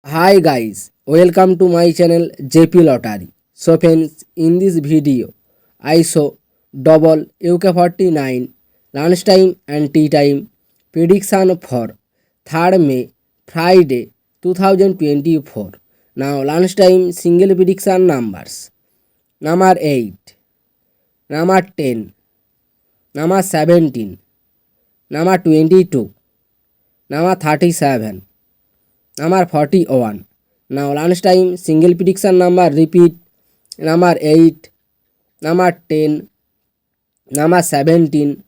Hi guys, welcome to my channel JP Lottery. So friends, in this video, I show double UK49 lunchtime and tea time prediction for 3rd May Friday 2024. Now lunchtime single prediction numbers: number 8, number 10, number 17, number 22, number 37, number 41. Now lunchtime single prediction number repeat: number 8, number 10, number 17,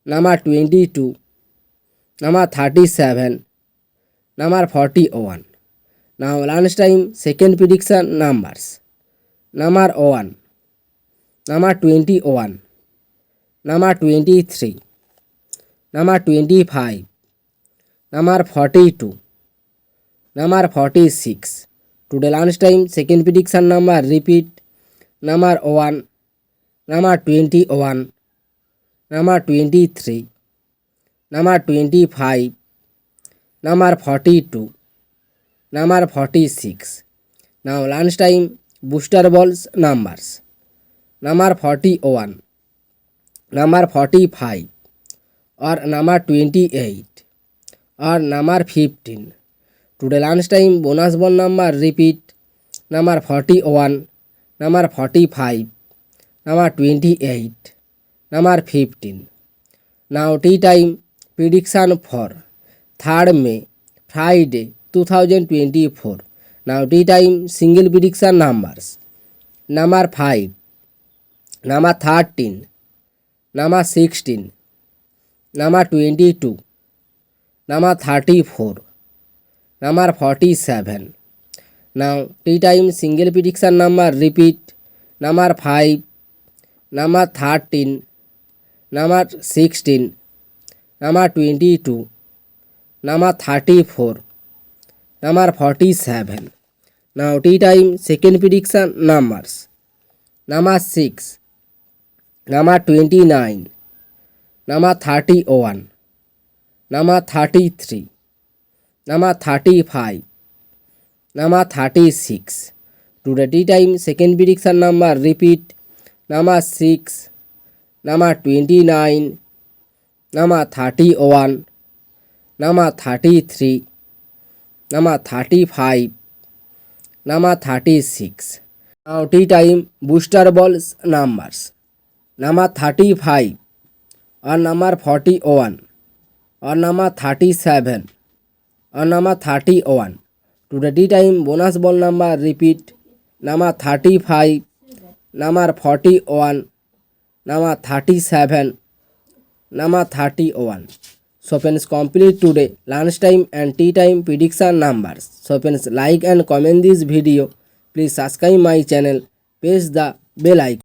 number 22, number 37, number 41. Now lunchtime second prediction numbers: number 1, number 21, number 23, number 25, number 42, number 46. Today lunchtime second prediction number repeat: number 1, number 21, number 23, number 25, number 42, number 46. Now lunchtime booster balls numbers: number 41, number 45, or number 28, or number 15. Today lunchtime bonus ball number repeat: number 41, number 45, number 28, number 15. Now tea time prediction for 3rd May Friday 2024. Now tea time single prediction numbers: number 5, number 13, number 16, number 22, number 34, number 47. Now tea time single prediction number repeat: number 5, number 13, number 16, number 22, number 34, number 47. Now tea time second prediction numbers: number 6, number 29, number 31, number 33, number 35, number 36. Today tea time second prediction number repeat: number 6, number 29, number 31, number 33, number 35, number 36. Now tea time booster balls numbers: number 35, or number 41, or number 37, or number 31. Today tea time bonus ball number repeat: number 35, number 41, number 37, number 31. So friends, complete today lunchtime and tea time prediction numbers. So friends, like and comment this video. Please subscribe my channel. Press the bell icon.